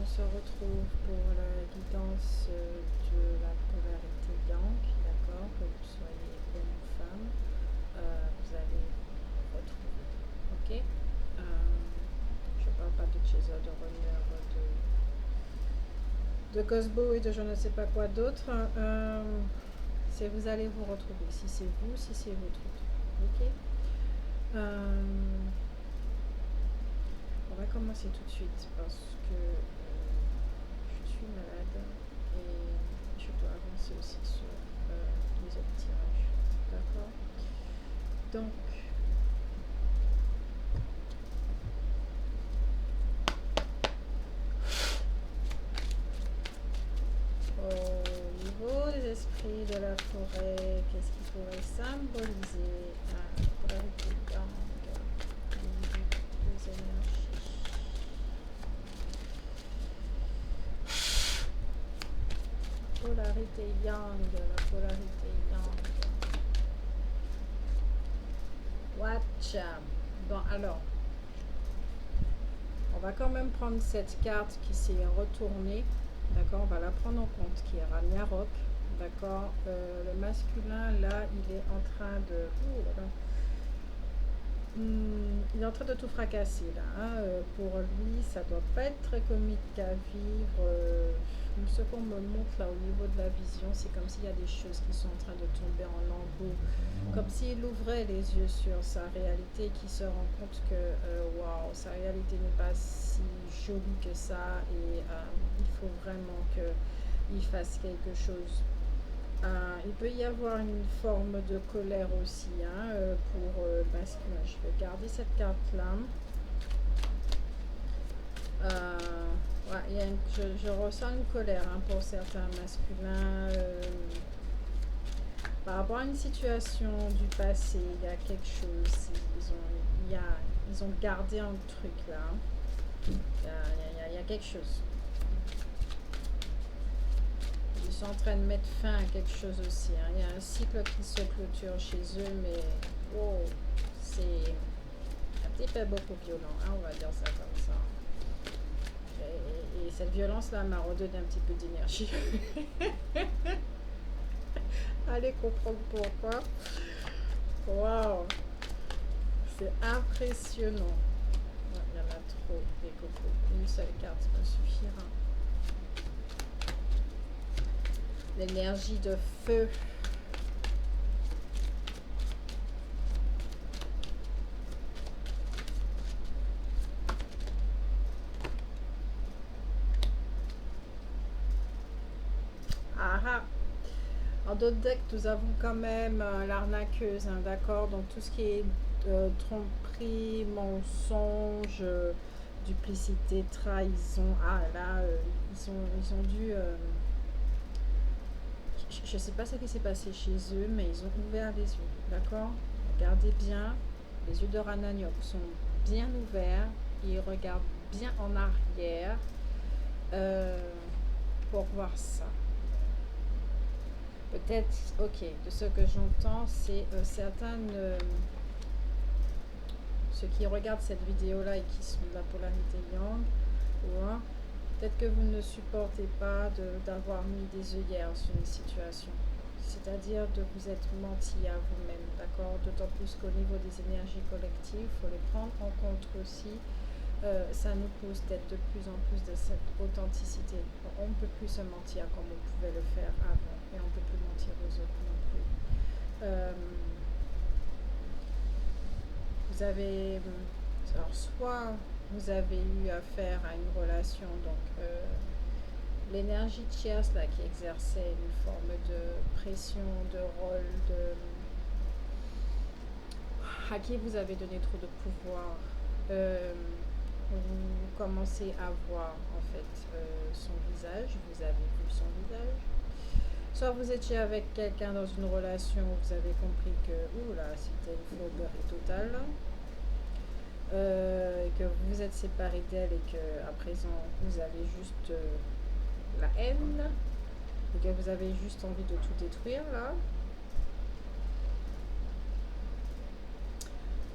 on se retrouve pour la guidance de la polarité yang, d'accord, que vous soyez homme ou femme, vous allez retrouver, ok. Je parle pas de Chaser, de Runner, de Cosbo et de je ne sais pas quoi d'autre. C'est vous allez vous retrouver, si c'est vous, si c'est votre truc, ok. On va commencer tout de suite parce que je suis malade et je dois avancer aussi sur les autres tirages. D'accord. Donc, au niveau des esprits de la forêt, qu'est-ce qui pourrait symboliser la polarité yang, les énergies? Polarité yang, la polarité yang. Watch. Bon, alors, on va quand même prendre cette carte qui s'est retournée. D'accord, on va la prendre en compte, qui est Ragnarok. D'accord, le masculin, là, il est en train de... il est en train de tout fracasser, là. Hein. Pour lui, ça doit pas être très comique à vivre. Ce qu'on me montre là au niveau de la vision, c'est comme s'il y a des choses qui sont en train de tomber en lambeaux. Comme s'il ouvrait les yeux sur sa réalité, qui se rend compte que waouh, sa réalité n'est pas si jolie que ça et il faut vraiment qu'il fasse quelque chose. Il peut y avoir une forme de colère aussi hein, pour masculin. Je vais garder cette carte-là. Ouais, je ressens une colère hein, pour certains masculins. Par rapport à une situation du passé, il y a quelque chose. Ils ont gardé un truc là. Il y a quelque chose. Ils sont en train de mettre fin à quelque chose aussi. Hein. Il y a un cycle qui se clôture chez eux, mais oh, c'est un petit peu beaucoup violent. Hein, on va dire ça comme ça. Et cette violence-là m'a redonné un petit peu d'énergie. Allez comprendre pourquoi. Waouh, c'est impressionnant. Il y en a trop, les cocos. Une seule carte me suffira. L'énergie de feu. En d'autres decks, nous avons quand même l'arnaqueuse, hein, d'accord. Donc tout ce qui est tromperie, mensonge, duplicité, trahison. Ah là, ils ont dû... je ne sais pas ce qui s'est passé chez eux, mais ils ont ouvert les yeux, d'accord. Regardez bien, les yeux de Rananiok sont bien ouverts. Ils regardent bien en arrière pour voir ça. Peut-être, ok, de ce que j'entends, c'est certaines... ceux qui regardent cette vidéo-là et qui sont de la polarité yang, ouais, peut-être que vous ne supportez pas d'avoir mis des œillères sur une situation. C'est-à-dire de vous être menti à vous-même, d'accord. D'autant plus qu'au niveau des énergies collectives, il faut les prendre en compte aussi. Ça nous pousse d'être de plus en plus de cette authenticité. On ne peut plus se mentir comme on pouvait le faire avant et on ne peut plus mentir aux autres non plus. Vous avez, alors soit vous avez eu affaire à une relation, donc l'énergie tierce là qui exerçait une forme de pression, de rôle, à qui vous avez donné trop de pouvoir. Vous commencez à voir en fait son visage, vous avez vu son visage. Soit vous étiez avec quelqu'un dans une relation où vous avez compris que là c'était une fourberie totale, que vous vous êtes séparé d'elle et que à présent vous avez juste la haine, et que vous avez juste envie de tout détruire là.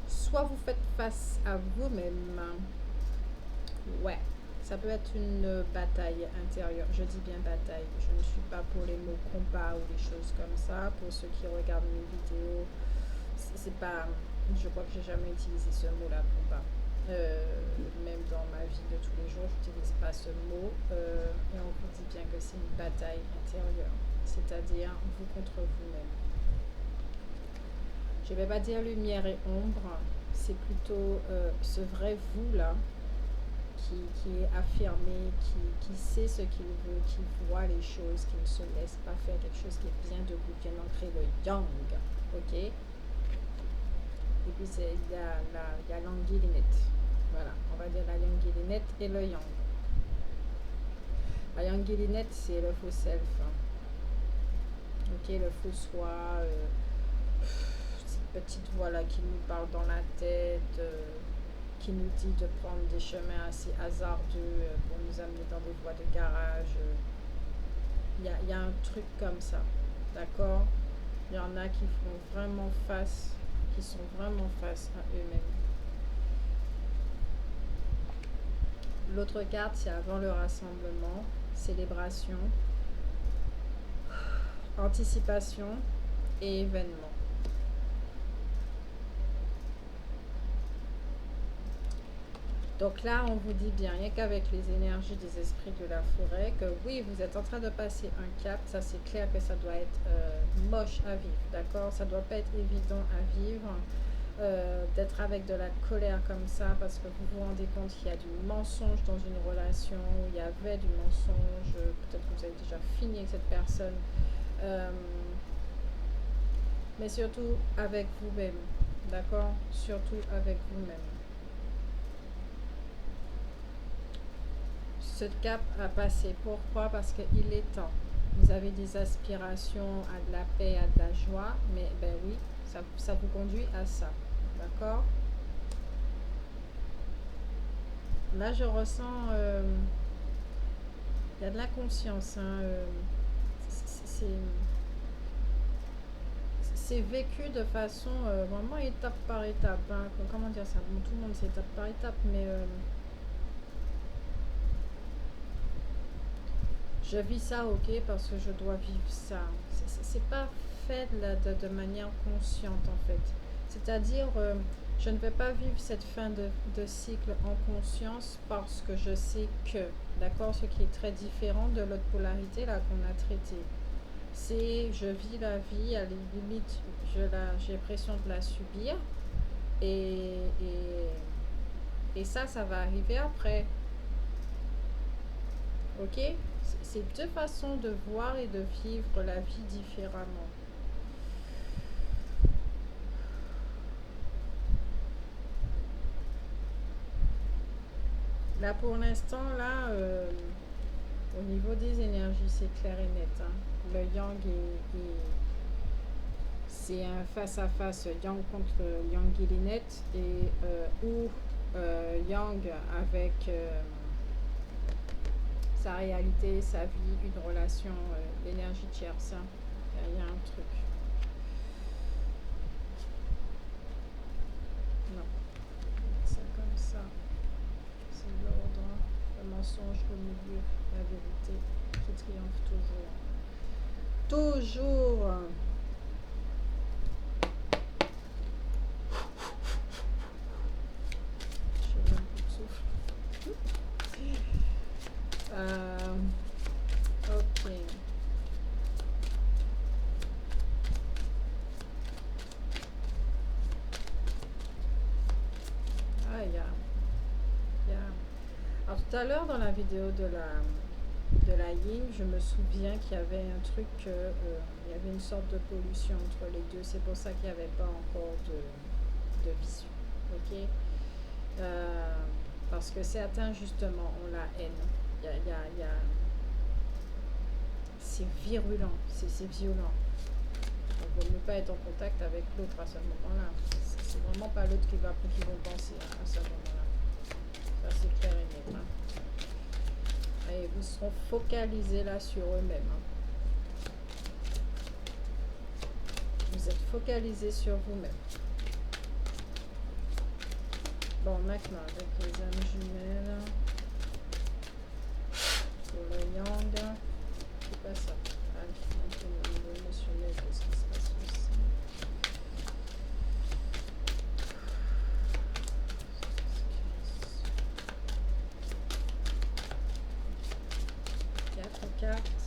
Soit vous faites face à vous-même. Ouais, Ça peut être une bataille intérieure. Je dis bien bataille. Je ne suis pas pour les mots combat ou des choses comme ça. Pour ceux qui regardent mes vidéos, c'est pas. Je crois que j'ai jamais utilisé ce mot-là, combat. Même dans ma vie de tous les jours, je n'utilise pas ce mot. Et on vous dit bien que c'est une bataille intérieure. C'est-à-dire vous contre vous-même. Je ne vais pas dire lumière et ombre. C'est plutôt ce vrai vous-là. Qui est affirmé, qui sait ce qu'il veut, qui voit les choses, qui ne se laisse pas faire quelque chose qui est bien debout, bien ancré, le yang, ok? Et puis il y a l'anguillinette, voilà, on va dire la yanguillinette et le yang. La yanguillinette, c'est le faux self, hein. Ok, le faux soi, cette petite voix là qui nous parle dans la tête, qui nous dit de prendre des chemins assez hasardeux pour nous amener dans des voies de garage. Il y a un truc comme ça, d'accord? Il y en a qui font vraiment face, qui sont vraiment face à eux-mêmes. L'autre carte, c'est avant le rassemblement, célébration, anticipation et événement. Donc là, on vous dit bien, rien qu'avec les énergies des esprits de la forêt, que oui, vous êtes en train de passer un cap. Ça, c'est clair que ça doit être moche à vivre, d'accord? Ça doit pas être évident à vivre, d'être avec de la colère comme ça, parce que vous vous rendez compte qu'il y a du mensonge dans une relation, où il y avait du mensonge, peut-être que vous avez déjà fini avec cette personne, mais surtout avec vous-même, d'accord? Surtout avec vous-même. Ce cap à passer. Pourquoi? Parce qu'il est temps. Vous avez des aspirations à de la paix, à de la joie, mais ben oui, ça vous conduit à ça. D'accord? Là, je ressens... il y a de la conscience. Hein, c'est vécu de façon vraiment étape par étape. Hein. Comment dire ça? Bon, tout le monde c'est étape par étape, mais... je vis ça, ok, parce que je dois vivre ça. C'est pas fait de manière consciente, en fait. C'est-à-dire, je ne vais pas vivre cette fin de cycle en conscience parce que je sais que, d'accord, ce qui est très différent de l'autre polarité là qu'on a traité. C'est, je vis la vie, à la limite, j'ai l'impression de la subir, et, et ça va arriver après. Ok? C'est deux façons de voir et de vivre la vie différemment. Là, pour l'instant, là, au niveau des énergies, c'est clair et net. Hein. Le yang c'est un face-à-face yang contre yanguillinette, et ou yang avec... sa réalité, sa vie, une relation, l'énergie tierce. Hein. Il y a un truc. Non. C'est comme ça. C'est l'ordre, le mensonge au milieu, la vérité qui triomphe toujours. Toujours. J'ai un coup de souffle. Ok. Ah, alors tout à l'heure dans la vidéo de la Ying, je me souviens qu'il y avait un truc, il y avait une sorte de pollution entre les deux. C'est pour ça qu'il n'y avait pas encore de visu. Ok. Parce que certains justement ont la haine. C'est virulent, c'est violent. Donc, il ne vaut mieux pas être en contact avec l'autre à ce moment-là. C'est vraiment pas l'autre qui vont penser à ce moment-là. Ça, c'est clair et net. Hein. Et vous seront focalisés là sur eux-mêmes. Hein. Vous êtes focalisés sur vous-même. Bon, maintenant, avec les âmes jumelles... carte.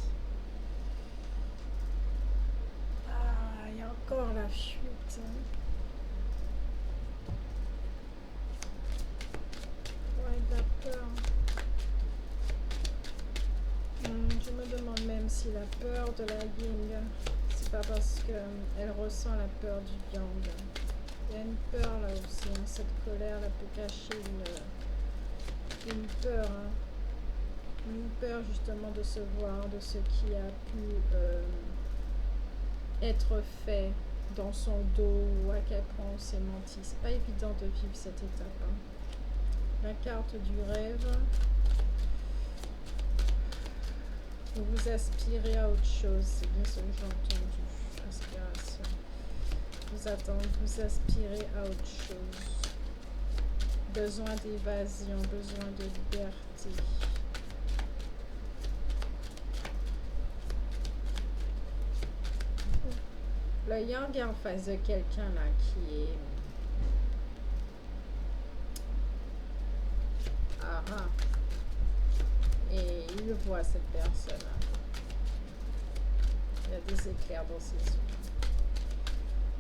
Ah, il y a encore la fuite. Ouais, de la peur. Je me demande même si la peur de la Ying, c'est pas parce qu'elle ressent la peur du Yang. Il y a une peur là aussi, hein. Cette colère là peut cacher une peur, hein. Une peur justement de se voir, de ce qui a pu être fait dans son dos ou à quel point on s'est menti. C'est pas évident de vivre cette étape, hein. La carte du rêve. Vous aspirez à autre chose, c'est bien ce que j'ai entendu. Aspiration. Vous attendez, vous aspirez à autre chose. Besoin d'évasion, besoin de liberté. Le Yang est en face de quelqu'un là qui est... Ah ah. Et il voit cette personne là. Il y a des éclairs dans ses yeux.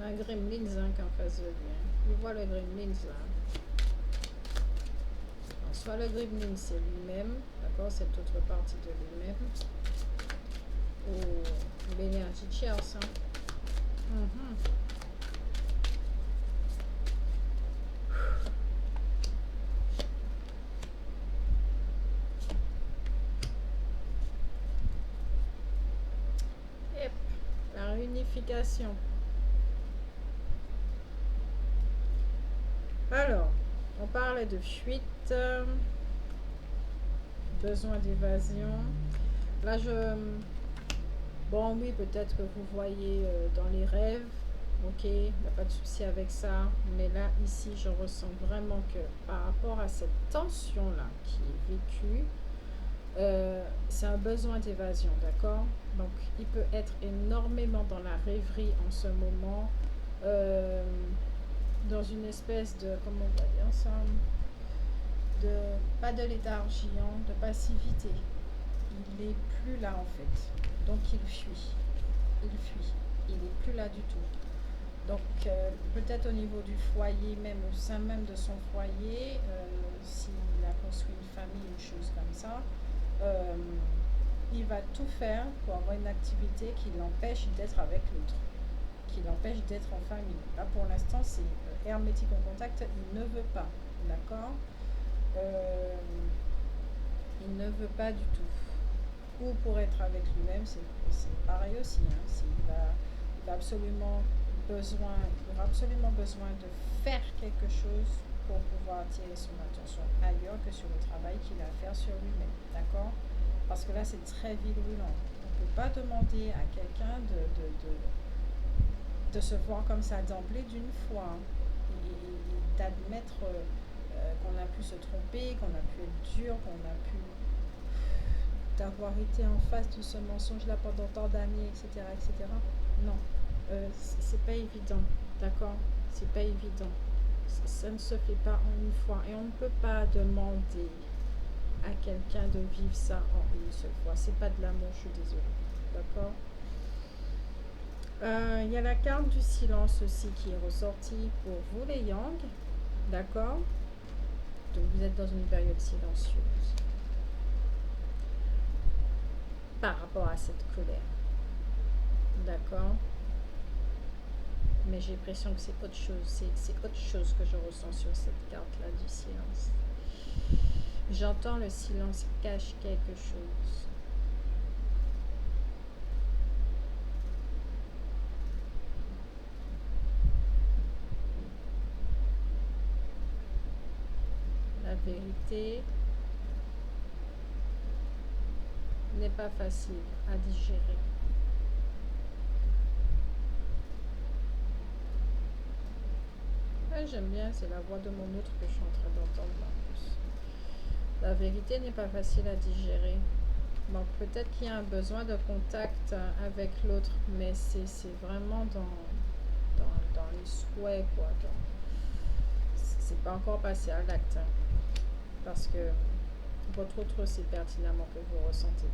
Un gremlin hein, qui est en face de lui. Hein. Il voit le gremlin là. Alors, soit le gremlin c'est lui-même, d'accord, cette autre partie de lui-même. Ou l'énergie tierce. Hein. Yep. La réunification. Alors, on parlait de fuite, besoin d'évasion. Là, bon, oui, peut-être que vous voyez dans les rêves, ok, il n'y a pas de souci avec ça. Mais là, ici, je ressens vraiment que par rapport à cette tension-là qui est vécue, c'est un besoin d'évasion, d'accord? Donc, il peut être énormément dans la rêverie en ce moment, dans une espèce de, comment on va dire ça, pas de léthargie, hein, de passivité. Il n'est plus là en fait, donc il fuit, il n'est plus là du tout. Donc peut-être au niveau du foyer, même au sein même de son foyer, s'il a construit une famille, une chose comme ça, il va tout faire pour avoir une activité qui l'empêche d'être avec l'autre, qui l'empêche d'être en famille. Là pour l'instant c'est hermétique en contact, il ne veut pas, d'accord, il ne veut pas du tout. Ou pour être avec lui-même, c'est pareil aussi, hein. Il aura absolument besoin de faire quelque chose pour pouvoir attirer son attention ailleurs que sur le travail qu'il a à faire sur lui-même, d'accord? Parce que là c'est très virulent. On ne peut pas demander à quelqu'un de se voir comme ça d'emblée d'une fois, et d'admettre qu'on a pu se tromper, qu'on a pu être dur, qu'on a pu d'avoir été en face de ce mensonge-là pendant tant d'années, etc., etc. Non, c'est pas évident, d'accord? C'est pas évident. Ça ne se fait pas en une fois, et on ne peut pas demander à quelqu'un de vivre ça en une seule fois. C'est pas de l'amour, je suis désolée, d'accord? Il y a la carte du silence aussi qui est ressortie pour vous les Yang, d'accord? Donc vous êtes dans une période silencieuse par rapport à cette colère, d'accord? Mais j'ai l'impression que c'est autre chose, c'est autre chose que je ressens sur cette carte là du silence. J'entends le silence cache quelque chose. La vérité n'est pas facile à digérer. J'aime bien, c'est la voix de mon autre que je suis en train d'entendre en plus. La vérité n'est pas facile à digérer. Donc peut-être qu'il y a un besoin de contact avec l'autre, mais c'est vraiment dans les souhaits, quoi. C'est pas encore passé à l'acte, hein, parce que votre autre sait pertinemment que vous ressentez.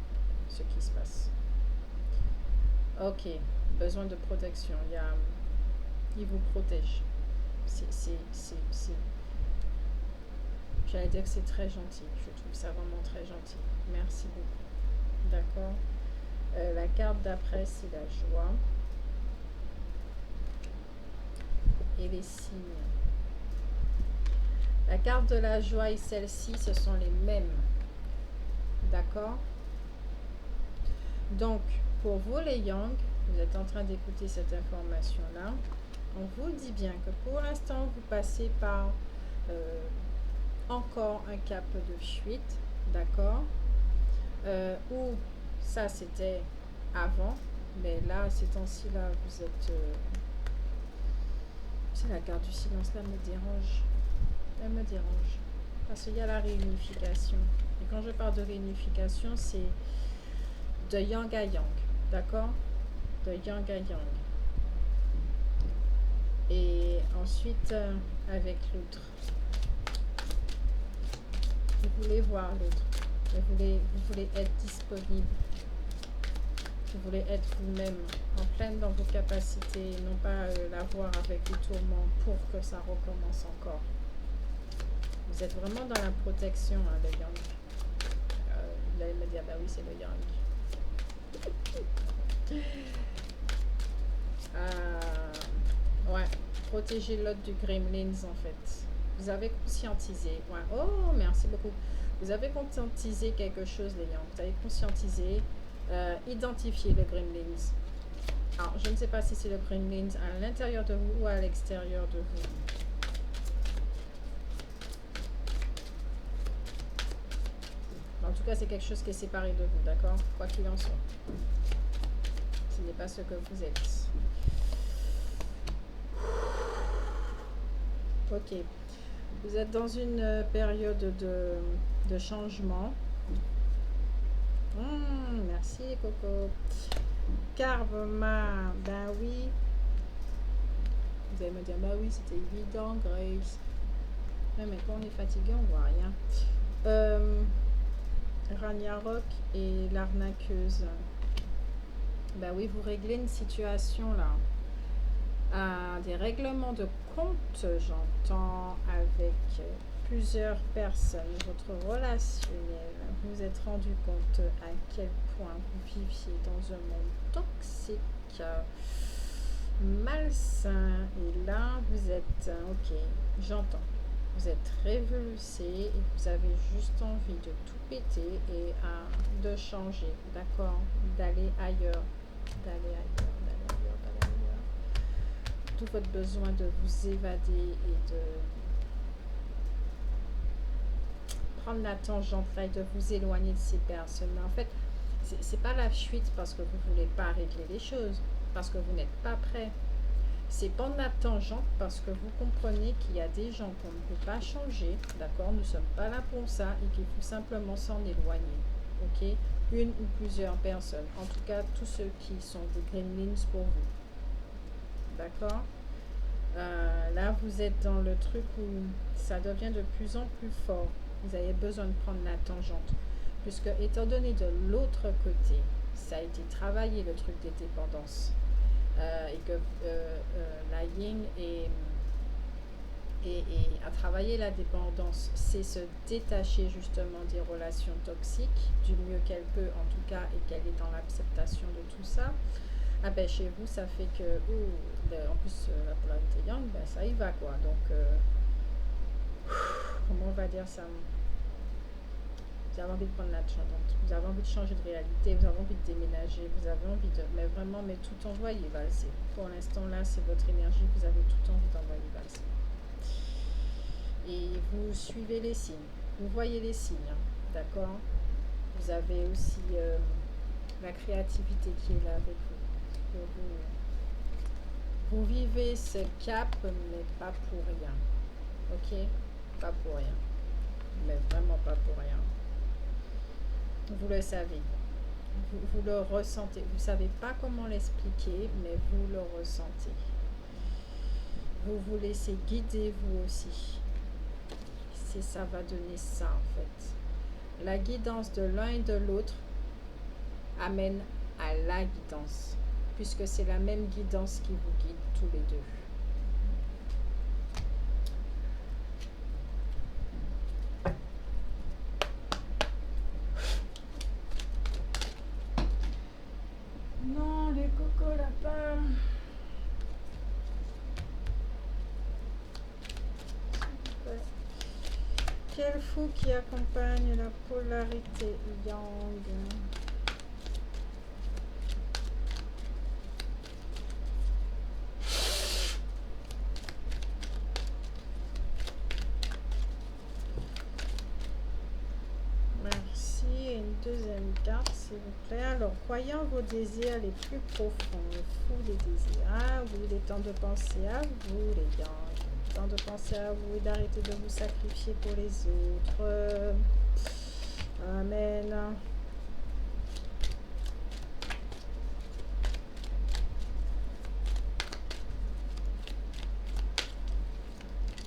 ce qui se passe. Ok, besoin de protection. Il vous protège. J'allais dire que c'est très gentil. Je trouve ça vraiment très gentil. Merci beaucoup. D'accord. La carte d'après, c'est la joie. Et les signes. La carte de la joie et celle-ci, ce sont les mêmes. D'accord. Donc, pour vous les Yang, vous êtes en train d'écouter cette information-là. On vous dit bien que pour l'instant, vous passez par encore un cap de fuite. D'accord. Ou ça, c'était avant. Mais là, ces temps-ci, là, vous êtes... c'est la carte du silence, là, me dérange. Elle me dérange. Parce qu'il y a la réunification. Et quand je parle de réunification, c'est de yang à yang. D'accord? De yang à yang. Et ensuite, avec l'autre. Vous voulez voir l'autre. Vous voulez être disponible. Vous voulez être vous-même, en pleine dans vos capacités, et non pas la voir avec des tourments pour que ça recommence encore. Vous êtes vraiment dans la protection, hein, le yang. Vous allez me dire, bah oui, c'est le yang. Ouais, protéger l'autre du gremlins, en fait. Vous avez conscientisé. Ouais. Oh, merci beaucoup. Vous avez conscientisé quelque chose, les yang. Vous avez conscientisé, identifié le gremlins. Alors, je ne sais pas si c'est le gremlins à l'intérieur de vous ou à l'extérieur de vous. En tout cas, c'est quelque chose qui est séparé de vous, d'accord? Quoi qu'il en soit. Ce n'est pas ce que vous êtes. Ok. Vous êtes dans une période de changement. Merci, Coco. Karma, ben oui. Vous allez me dire, bah oui, c'était évident, Grace. Ouais, mais quand on est fatigué, on voit rien. Ragnarok et l'arnaqueuse. Ben oui, vous réglez une situation là. Des règlements de compte, j'entends, avec plusieurs personnes. Votre relationnel, vous vous êtes rendu compte à quel point vous viviez dans un monde toxique, malsain. Et là, vous êtes... ok, j'entends. Vous êtes révulsé et vous avez juste envie de tout péter et de changer, d'accord? D'aller ailleurs. Tout votre besoin de vous évader et de prendre la tangente là et de vous éloigner de ces personnes-là. En fait, c'est pas la fuite parce que vous voulez pas régler les choses, parce que vous n'êtes pas prêt. C'est prendre la tangente parce que vous comprenez qu'il y a des gens qu'on ne peut pas changer, d'accord? Nous ne sommes pas là pour ça et qu'il faut simplement s'en éloigner, ok? Une ou plusieurs personnes, en tout cas tous ceux qui sont des gremlins pour vous, d'accord? Là, vous êtes dans le truc où ça devient de plus en plus fort. Vous avez besoin de prendre la tangente, puisque étant donné de l'autre côté, ça a été travaillé le truc des dépendances. Et que la yin a travaillé la dépendance, c'est se détacher justement des relations toxiques du mieux qu'elle peut en tout cas et qu'elle est dans l'acceptation de tout ça. Ah ben chez vous ça fait que en plus la polarité yang, ben ça y va quoi, donc comment on va dire ça, vous avez envie de prendre la tangente, vous avez envie de changer de réalité, vous avez envie de déménager, vous avez envie de... mais vraiment, mais tout envoyer valser. Pour l'instant, là, c'est votre énergie, vous avez tout envie d'envoyer valser. Et vous suivez les signes, vous voyez les signes, hein, d'accord? Vous avez aussi la créativité qui est là avec vous. Vous vivez ce cap, mais pas pour rien, ok? Pas pour rien, mais vraiment pas pour rien. Vous le savez, vous le ressentez. Vous ne savez pas comment l'expliquer, mais vous le ressentez. Vous vous laissez guider vous aussi. Ça va donner ça en fait. La guidance de l'un et de l'autre amène à la guidance, puisque c'est la même guidance qui vous guide tous les deux. Non, les cocos lapins. Ouais. Quel fou qui accompagne la polarité yang. Merci. Et une deuxième carte, s'il vous plaît. Alors, croyant vos désirs les plus profonds, le fou des désirs. Ah oui, il est temps de penser à vous, les gars. Il est temps de penser à vous et d'arrêter de vous sacrifier pour les autres. Amen.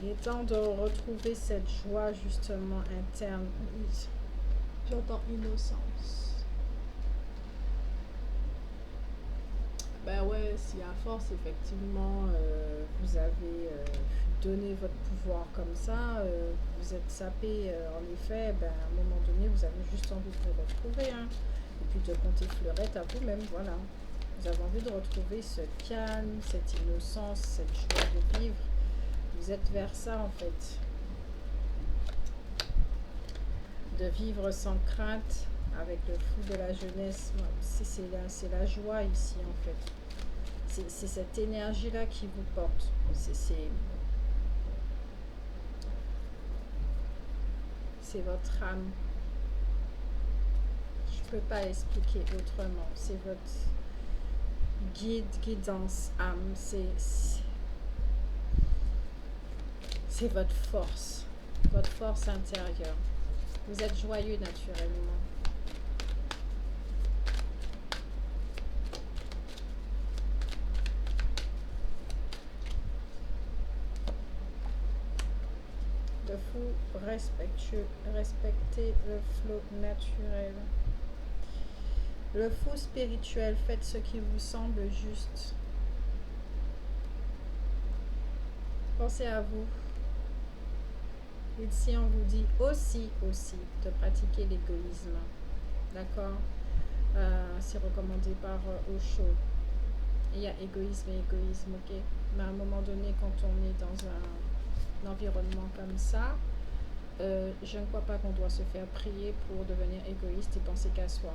Il est temps de retrouver cette joie justement interne. J'entends innocence. Ben ouais, si à force effectivement vous avez donné votre pouvoir comme ça, vous êtes sapé, en effet, ben, à un moment donné vous avez juste envie de vous retrouver, hein, et puis de compter fleurette à vous-même, voilà. Vous avez envie de retrouver ce calme, cette innocence, cette joie de vivre. Vous êtes vers ça en fait. De vivre sans crainte avec le fou de la jeunesse. C'est la joie ici en fait. C'est cette énergie-là qui vous porte. C'est votre âme. Je ne peux pas expliquer autrement. C'est votre guidance, âme. C'est votre force intérieure. Vous êtes joyeux naturellement. Le fou respectueux, respectez le flot naturel. Le fou spirituel, faites ce qui vous semble juste. Pensez à vous. Ici, on vous dit aussi de pratiquer l'égoïsme. D'accord? C'est recommandé par Osho. Il y a égoïsme et égoïsme, ok? Mais à un moment donné, quand on est dans un environnement comme ça, je ne crois pas qu'on doit se faire prier pour devenir égoïste et penser qu'à soi.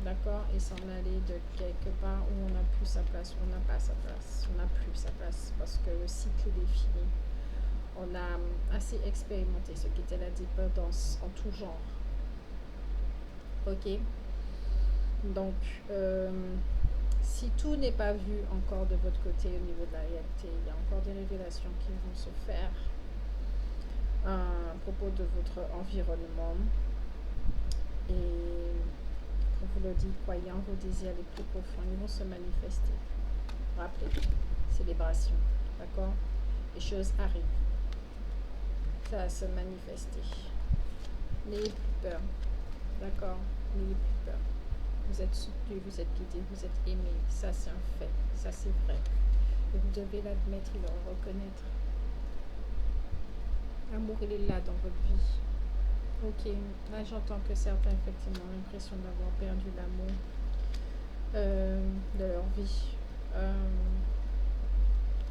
D'accord? Et s'en aller de quelque part où on n'a plus sa place, on n'a pas sa place, on n'a plus sa place parce que le cycle est fini. On a assez expérimenté ce qu'était la dépendance en tout genre. Ok? Donc, si tout n'est pas vu encore de votre côté au niveau de la réalité, il y a encore des révélations qui vont se faire à propos de votre environnement. Et on vous le dit, croyant vos désirs les plus profonds, ils vont se manifester. Rappelez, célébration, d'accord? Les choses arrivent. Ça va se manifester. N'ayez plus peur, d'accord? N'ayez plus peur. Vous êtes soutenu, vous êtes guidé, vous êtes aimé. Ça, c'est un fait. Ça, c'est vrai. Et vous devez l'admettre et le reconnaître. L'amour, il est là dans votre vie. Ok, là j'entends que certains effectivement ont l'impression d'avoir perdu l'amour de leur vie.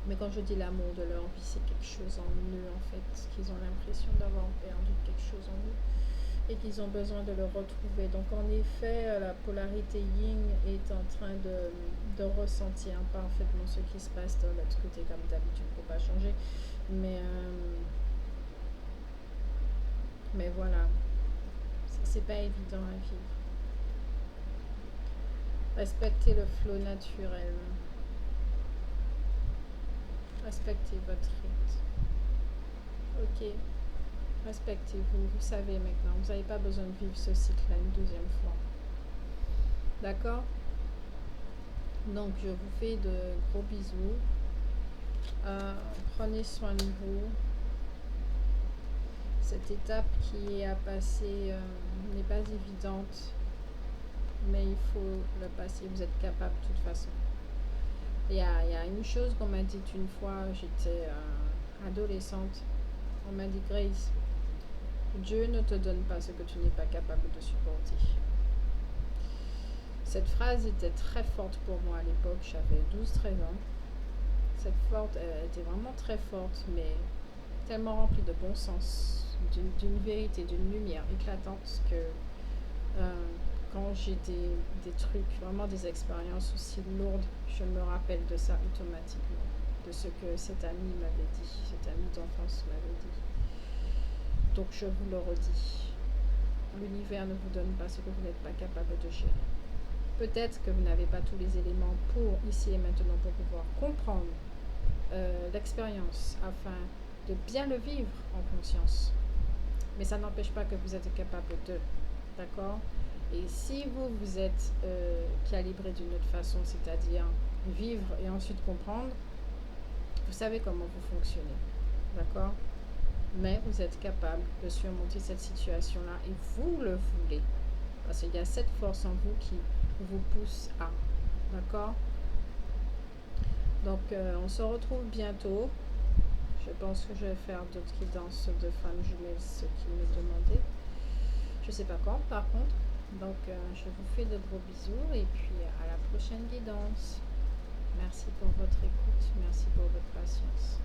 Mais quand je dis l'amour de leur vie, c'est quelque chose en eux en fait, qu'ils ont l'impression d'avoir perdu quelque chose en eux et qu'ils ont besoin de le retrouver. Donc en effet, la polarité yin est en train de ressentir parfaitement ce qui se passe de l'autre côté, comme d'habitude, il ne faut pas changer. Mais voilà, c'est pas évident à vivre. Respectez le flot naturel. Respectez votre rythme. Ok. Respectez-vous. Vous savez maintenant. Vous n'avez pas besoin de vivre ce cycle-là une deuxième fois. D'accord? Donc, je vous fais de gros bisous. Prenez soin de vous. Cette étape qui est à passer n'est pas évidente. mais il faut le passer. Vous êtes capable de toute façon. Il y a une chose qu'on m'a dit une fois, j'étais adolescente. On m'a dit, Grace, Dieu ne te donne pas ce que tu n'es pas capable de supporter. Cette phrase était très forte pour moi à l'époque, j'avais 12-13 ans. Cette forte, elle était vraiment très forte, mais tellement remplie de bon sens, d'une vérité, d'une lumière éclatante que euh, quand j'ai des trucs, vraiment des expériences aussi lourdes, je me rappelle de ça automatiquement, de ce que cet ami m'avait dit, cet ami d'enfance m'avait dit. Donc je vous le redis, l'univers ne vous donne pas ce que vous n'êtes pas capable de gérer. Peut-être que vous n'avez pas tous les éléments pour, ici et maintenant, pour pouvoir comprendre l'expérience afin de bien le vivre en conscience. Mais ça n'empêche pas que vous êtes capable de. D'accord? Et si vous êtes calibré d'une autre façon, c'est-à-dire vivre et ensuite comprendre, vous savez comment vous fonctionnez. D'accord? Mais vous êtes capable de surmonter cette situation-là et vous le voulez. Parce qu'il y a cette force en vous qui vous pousse à. D'accord? Donc, on se retrouve bientôt. Je pense que je vais faire d'autres guidances de femmes jumelles, ce qui me demandaient. Je ne sais pas quand, par contre. Donc, je vous fais de gros bisous et puis à la prochaine guidance. Merci pour votre écoute. Merci pour votre patience.